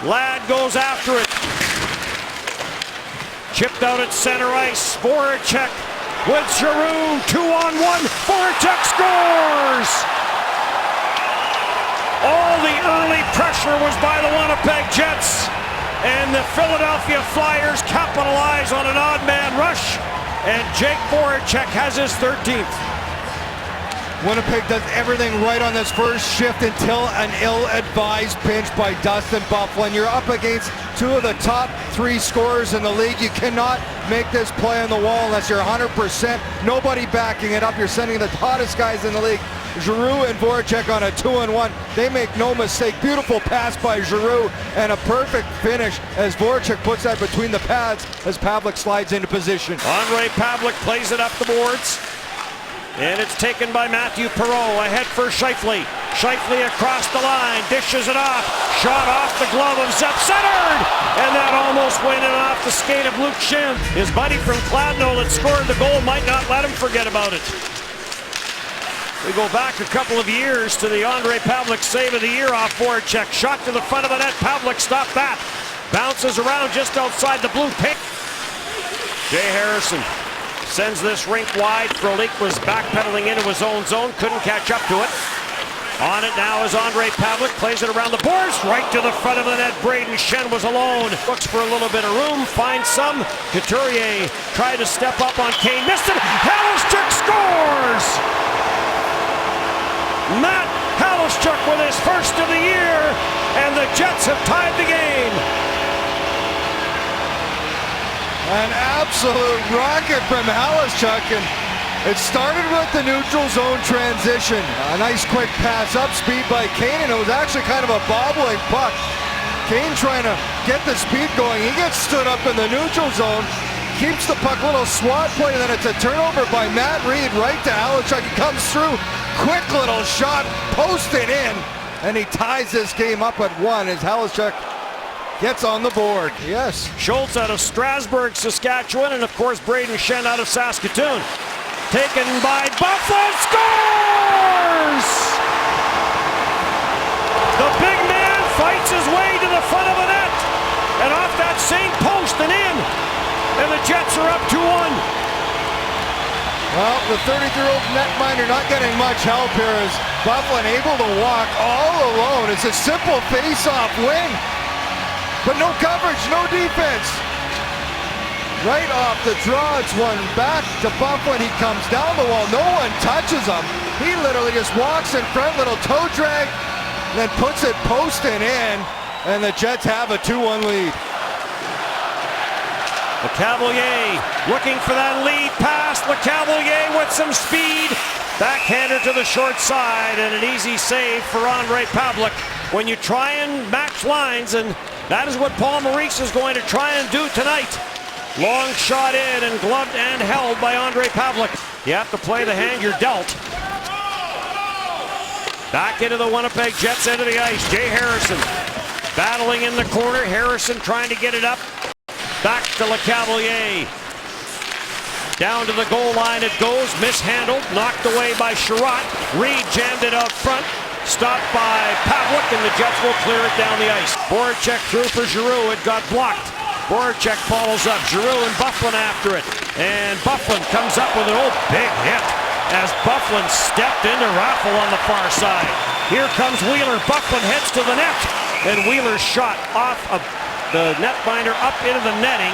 Ladd goes after it. Chipped out at center ice. Voracek with Giroux. 2-on-1. Voracek scores! All the early pressure was by the Winnipeg Jets. And the Philadelphia Flyers capitalize on an odd man rush. And Jake Voracek has his 13th. Winnipeg does everything right on this first shift until an ill-advised pinch by Dustin Byfuglien. You're up against two of the top three scorers in the league. You cannot make this play on the wall unless you're 100%. Nobody backing it up. You're sending the hottest guys in the league. Giroux and Voracek on a 2-on-1. They make no mistake. Beautiful pass by Giroux and a perfect finish as Voracek puts that between the pads as Pavelec slides into position. Ondrej Pavelec plays it up the boards. And it's taken by Matthew Perreault. Ahead for Scheifele. Scheifele across the line. Dishes it off. Shot off the glove of Zep. Centered! And that almost went in off the skate of Luke Schenn. His buddy from Kladno that scored the goal might not let him forget about it. We go back a couple of years to the Ondrej Pavelec save of the year off Voracek. Shot to the front of the net. Pavelec stopped that. Bounces around just outside the blue paint. Jay Harrison sends this rink wide. Frolik was backpedaling into his own zone. Couldn't catch up to it. On it now is Ondrej Pavelec. Plays it around the boards. Right to the front of the net. Brayden Schenn was alone. Looks for a little bit of room. Finds some. Couturier tried to step up on Kane. Missed it. Haluschuk scores! Matt Haluschuk with his first of the year. And the Jets have tied the game. An absolute rocket from Haluschuk, and it started with the neutral zone transition. A nice quick pass up speed by Kane, and it was actually kind of a bobbling puck. Kane trying to get the speed going. He gets stood up in the neutral zone, keeps the puck, little swat play, and then it's a turnover by Matt Reed right to Haluschuk. He comes through, quick little shot, posted in, and he ties this game up at 1 as Haluschuk gets on the board. Yes. Schultz out of Strasbourg, Saskatchewan, and of course Brayden Schenn out of Saskatoon. Taken by Byfuglien, scores! The big man fights his way to the front of the net, and off that same post and in, and the Jets are up 2-1. Well, the 33-year-old netminder not getting much help here as Byfuglien able to walk all alone. It's a simple face-off win. But no coverage, no defense. Right off the draw, it's one back to Byfuglien. He comes down the wall. No one touches him. He literally just walks in front, little toe drag, then puts it posting in, and the Jets have a 2-1 lead. Lecavalier looking for that lead pass. Lecavalier with some speed. Backhander to the short side, and an easy save for Ondrej Pavelec. When you try and match lines, and that is what Paul Maurice is going to try and do tonight. Long shot in and gloved and held by Ondrej Pavelec. You have to play the hand you're dealt. Back into the Winnipeg Jets end of the ice. Jay Harrison battling in the corner. Harrison trying to get it up. Back to Lecavalier. Down to the goal line it goes. Mishandled. Knocked away by Sherratt. Reed jammed it out front. Stopped by Pavelec, and the Jets will clear it down the ice. Voracek through for Giroux. It got blocked. Voracek follows up. Giroux and Byfuglien after it. And Byfuglien comes up with an old big hit as Byfuglien stepped into Raffl on the far side. Here comes Wheeler. Byfuglien heads to the net. And Wheeler's shot off of the netminder up into the netting.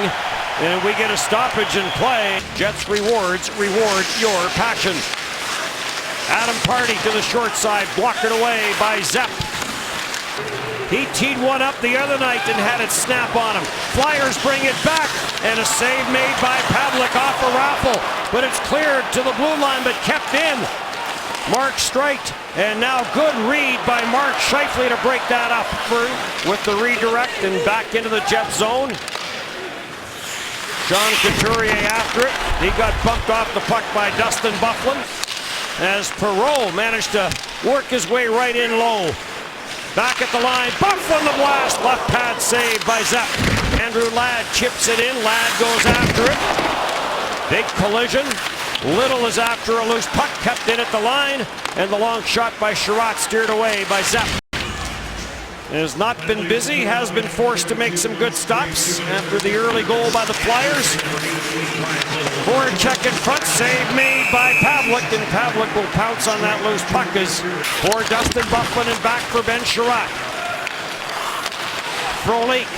And we get a stoppage in play. Jets reward your passion. Adam Pardy to the short side, blocked it away by Zep. He teed one up the other night and had it snap on him. Flyers bring it back, and a save made by Pavelec off a Raffl. But it's cleared to the blue line, but kept in. Mark Streit, and now good read by Mark Scheifele to break that up with the redirect and back into the Jet zone. Sean Couturier after it. He got bumped off the puck by Dustin Byfuglien, as Perreault managed to work his way right in low. Back at the line, Byfuglien the blast, left pad save by Zep. Andrew Ladd chips it in, Ladd goes after it. Big collision. Little is after a loose puck, kept in at the line, and the long shot by Sherratt steered away by Zep. has not been busy, has been forced to make some good stops after the early goal by the Flyers. Voracek in front, save made by Pavlik, and Pavlik will pounce on that loose puck as for Dustin Byfuglien and back for Ben Chiarot. Frolik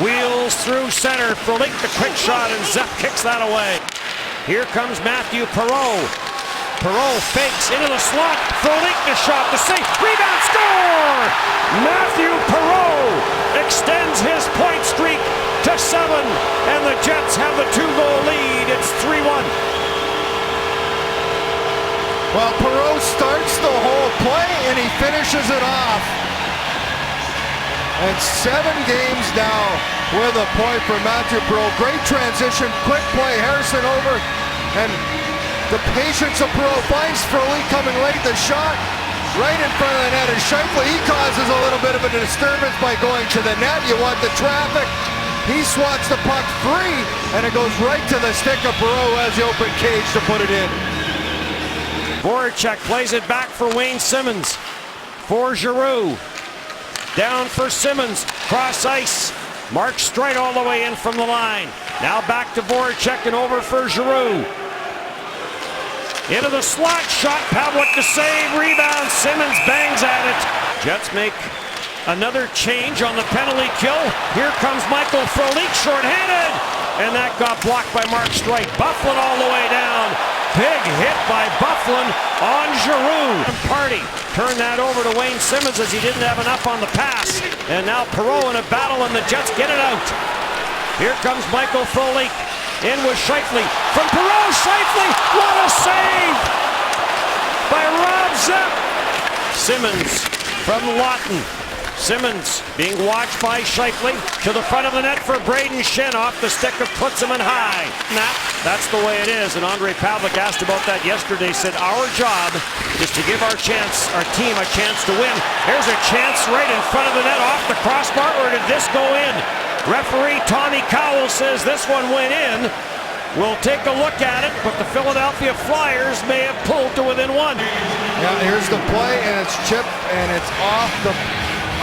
wheels through center. Frolik the quick shot, and Zep kicks that away. Here comes Matthew Perreault. Perreault fakes into the slot. Frolik the shot, the save, rebound, score! Matthew Perreault extends his point streak to 7, and the Jets have the 2-goal lead. It's 3-1. Well, Perreault starts the whole play and he finishes it off. And 7 games now with a point for Matthew Perreault. Great transition, quick play, Harrison over, and the patience of Perreault finds Frolik coming late. The shot right in front of the net, and Scheifele, he causes a little bit of a disturbance by going to the net. You want the traffic. He swats the puck free, and it goes right to the stick of Perreault who has the open cage to put it in. Voracek plays it back for Wayne Simmonds. For Giroux. Down for Simmonds. Cross ice. Mark Streit all the way in from the line. Now back to Voracek and over for Giroux. Into the slot, shot, Pavlik to save, rebound, Simmonds bangs at it. Jets make another change on the penalty kill. Here comes Michael Frolik, shorthanded, and that got blocked by Mark Streit. Byfuglien all the way down. Big hit by Byfuglien on Giroux. Party turned that over to Wayne Simmonds as he didn't have enough on the pass. And now Perreault in a battle, and the Jets get it out. Here comes Michael Frolik. In with Scheifele. From Perreault, Scheifele! What a save by Rob Zep! Simmonds from Lawton. Simmonds being watched by Scheifele to the front of the net for Braden Shen off the stick of Klitzman high. That's the way it is, and Andre Pavlik asked about that yesterday, said our job is to give our team a chance to win. There's a chance right in front of the net off the crossbar, or did this go in? Referee Tommy Cowell says this one went in. We'll take a look at it, but the Philadelphia Flyers may have pulled to within 1. Yeah, here's the play, and it's chipped, and it's off the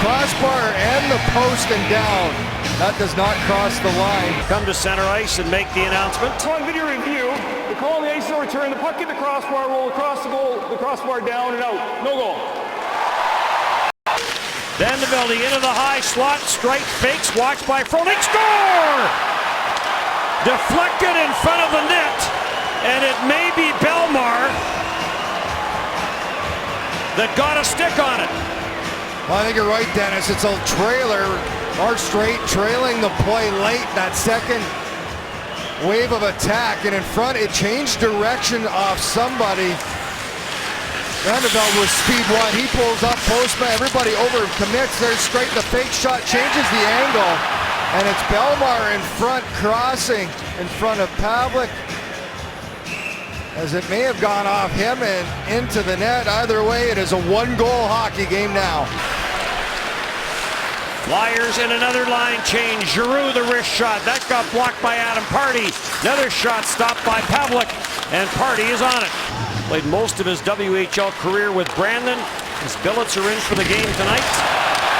crossbar and the post and down. That does not cross the line. Come to center ice and make the announcement. On video review, the call on the ice is a return. The puck hit the crossbar, roll across the goal, the crossbar down and out. No goal. Vanderbilt into the high slot. Streit fakes, watched by Frolik. Score! Deflected in front of the net, and it may be Bellemare that got a stick on it. Well, I think you're right, Dennis. It's a trailer. Mark Streit trailing the play late, that second wave of attack, and in front it changed direction off somebody. Vanderbilt with speed 1. He pulls up, postman, everybody over commits. There's Streit, the fake shot changes the angle, and it's Bellemare in front crossing in front of Pavlik, as it may have gone off him and into the net. Either way, it is a 1-goal hockey game now. Flyers in another line change. Giroux the wrist shot. That got blocked by Adam Pardy. Another shot stopped by Pavlik, and Pardy is on it. Played most of his WHL career with Brandon. His billets are in for the game tonight.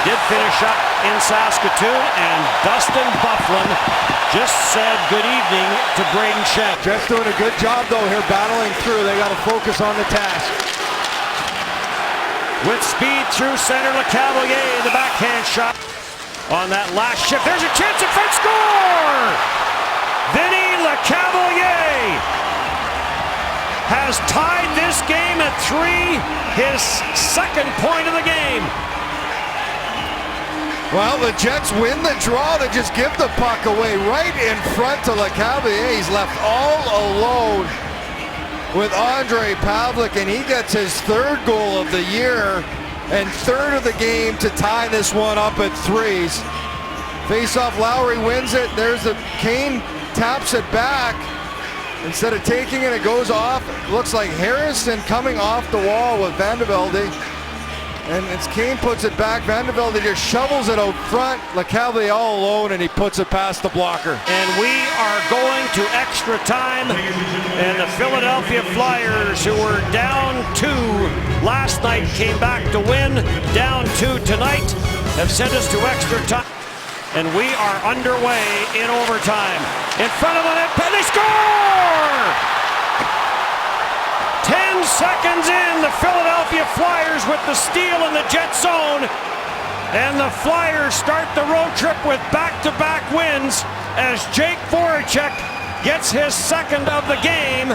Did finish up in Saskatoon, and Dustin Byfuglien just said good evening to Braden Shen. Jets doing a good job though here, battling through. They got to focus on the task. With speed through center, Lecavalier, the backhand shot on that last shift. There's a chance in front, score! Vinny Lecavalier has tied this game at 3, his second point of the game. Well, the Jets win the draw to just give the puck away right in front to Lecavalier. He's left all alone with Andre Pavlik, and he gets his 3rd goal of the year and 3rd of the game to tie this one up at 3s. Face-off, Lowry wins it. There's the Kane taps it back. Instead of taking it, it goes off. Looks like Harrison coming off the wall with Vanderbilt. And it's Kane puts it back. Vanderbilt just shovels it out front. Lecavalier all alone, and he puts it past the blocker. And we are going to extra time. And the Philadelphia Flyers, who were down 2 last night, came back to win. Down 2 tonight. have sent us to extra time. And we are underway in overtime. In front of the net, and they score! 10 seconds in, the Philadelphia Flyers with the steal in the Jet zone. And the Flyers start the road trip with back-to-back wins as Jake Voracek gets his second of the game.